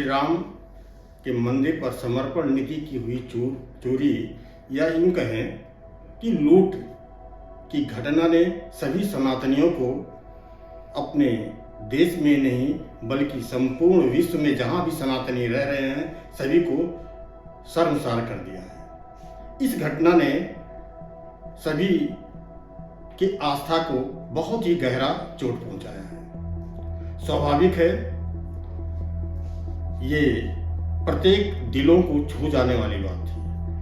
राम के मंदिर पर समर्पण निधि की हुई चोरी या यूं कहें कि लूट की घटना ने सभी सनातनियों को अपने देश में नहीं बल्कि संपूर्ण विश्व में जहां भी सनातनी रह रहे हैं सभी को शर्मसार कर दिया है। इस घटना ने सभी की आस्था को बहुत ही गहरा चोट पहुंचाया है। स्वाभाविक है, ये प्रत्येक दिलों को छू जाने वाली बात थी,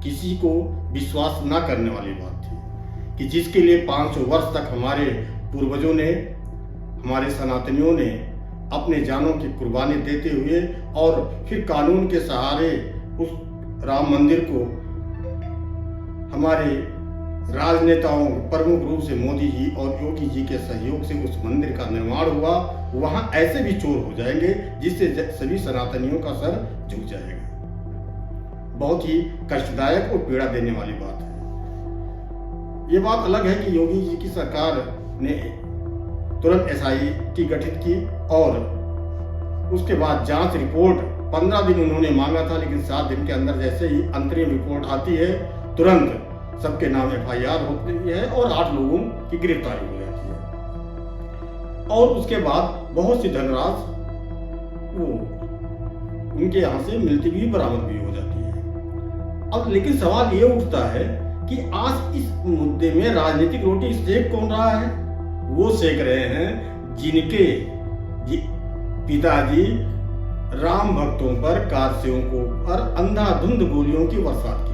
किसी को विश्वास न करने वाली बात थी कि जिसके लिए 500 वर्ष तक हमारे पूर्वजों ने, हमारे सनातनियों ने अपने जानों की कुर्बानी देते हुए और फिर कानून के सहारे उस राम मंदिर को हमारे राजनेताओं, प्रमुख रूप से मोदी जी और योगी जी के सहयोग से उस मंदिर का निर्माण हुआ, वहां ऐसे भी चोर हो जाएंगे जिससे सभी सनातनियों का सर झुक जाएगा। बहुत ही कष्टदायक और पीड़ा देने वाली बात है। ये बात अलग है कि योगी जी की सरकार ने तुरंत SIT गठित की और उसके बाद जांच रिपोर्ट 15 दिन उन्होंने मांगा था, लेकिन 7 दिन के अंदर जैसे ही अंतरिम रिपोर्ट आती है तुरंत सबके नाम FIR होती है और 8 लोगों की गिरफ्तारी हो जाती है। और उसके बाद बहुत सी धनराशि वो उनके यहाँ से मिलती भी बरामद भी हो जाती है। अब लेकिन सवाल ये उठता है कि आज इस मुद्दे में राजनीतिक रोटी सेक कौन रहा है? वो सेक रहे हैं जिनके पिताजी राम भक्तों पर, कारसेवकों पर अंधाधुंध गोलियों की बरसात की थी।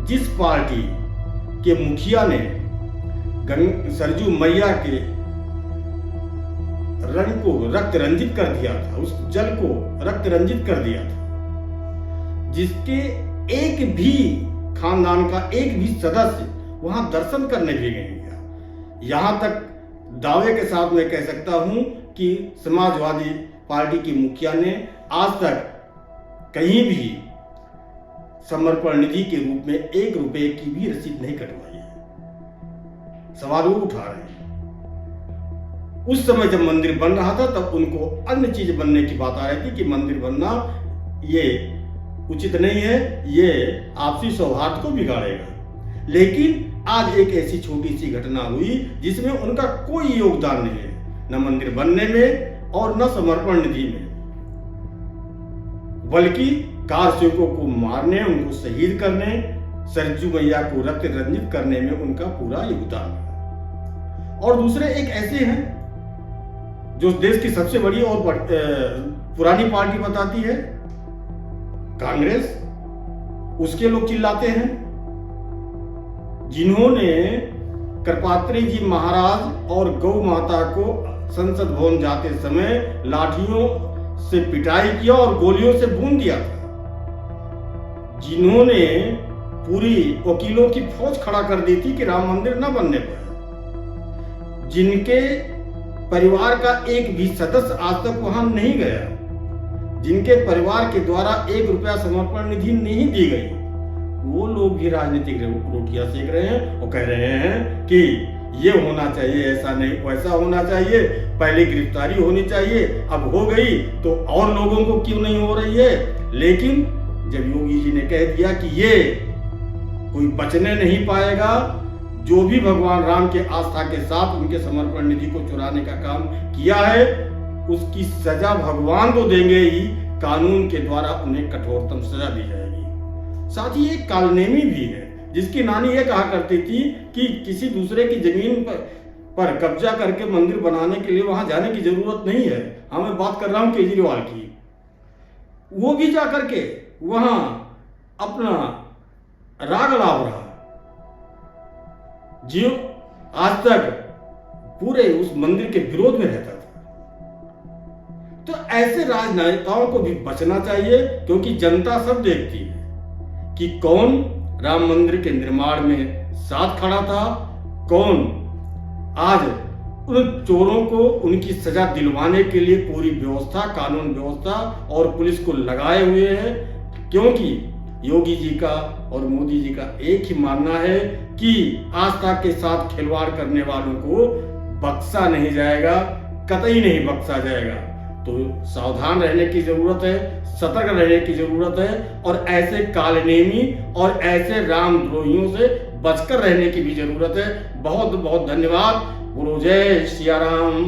जिस पार्टी के मुखिया ने सरजू मैया के रंग को रक्त रंजित कर दिया था, उस जल को रक्त रंजित कर दिया था, जिसके एक भी खानदान का एक भी सदस्य वहां दर्शन करने भी नहीं गया। यहां तक दावे के साथ मैं कह सकता हूं कि समाजवादी पार्टी की मुखिया ने आज तक कहीं भी समर्पण निधि के रूप में 1 रुपए की भी रसीद नहीं कटवाई है। सवाल वो उठा रहे हैं। उस समय जब मंदिर बन रहा था तब उनको अन्य चीज बनने की बात आ रही थी कि मंदिर बनना ये उचित नहीं है, ये आपसी सौहार्द को बिगाड़ेगा। लेकिन आज एक ऐसी छोटी सी घटना हुई जिसमें उनका कोई योगदान नहीं है, न मंदिर बनने में और न समर्पण निधि में, बल्कि कारसेवकों को मारने, उनको शहीद करने, सरजू मैया को रक्त रंजित करने में उनका पूरा योगदान है। और दूसरे एक ऐसे हैं जो देश की सबसे बड़ी और पुरानी पार्टी बताती है कांग्रेस, उसके लोग चिल्लाते हैं, जिन्होंने कृपात्री जी महाराज और गौ माता को संसद भवन जाते समय लाठियों से पिटाई किया और गोलियों से भून दिया था, जिन्होंने पूरी वकीलों की फौज खड़ा कर दी थी कि राम मंदिर न बनने पाए, जिनके परिवार का एक भी सदस्य आज तक वहां नहीं गया, जिनके परिवार के द्वारा 1 रुपया समर्पण निधि नहीं दी गई, वो लोग भी राजनीतिक रोटियां सेक रहे हैं और कह रहे हैं कि ये होना चाहिए, ऐसा नहीं वैसा होना चाहिए, पहले गिरफ्तारी होनी चाहिए, अब हो गई तो और लोगों को क्यों नहीं हो रही है। लेकिन जब योगी जी ने कह दिया कि ये कोई बचने नहीं पाएगा, जो भी भगवान राम के आस्था के साथ उनके समर्पण निधि को चुराने का काम किया है उसकी सजा भगवान तो देंगे ही, कानून के द्वारा उन्हें कठोरतम सजा दी जाएगी। साथ ही एक कालनेमी भी है जिसकी नानी ये कहा करती थी कि किसी दूसरे की जमीन पर कब्जा करके मंदिर बनाने के लिए वहां जाने की जरूरत नहीं है। हाँ, मैं बात कर रहा हूं केजरीवाल की। वो भी जाकर के वहां अपना राग लाभ रहा, जो आज तक पूरे उस मंदिर के विरोध में रहता था। तो ऐसे राजनेताओं को भी बचना चाहिए, क्योंकि जनता सब देखती है कि कौन राम मंदिर के निर्माण में साथ खड़ा था, कौन आज उन चोरों को उनकी सजा दिलवाने के लिए पूरी व्यवस्था, कानून व्यवस्था और पुलिस को लगाए हुए है। क्योंकि योगी जी का और मोदी जी का एक ही मानना है कि आस्था के साथ खिलवाड़ करने वालों को बख्शा नहीं जाएगा, कतई नहीं बख्शा जाएगा। तो सावधान रहने की जरूरत है, सतर्क रहने की जरूरत है और ऐसे कालनेमी और ऐसे रामद्रोहियों से बचकर रहने की भी जरूरत है। बहुत बहुत धन्यवाद। गुरु जय सिया राम।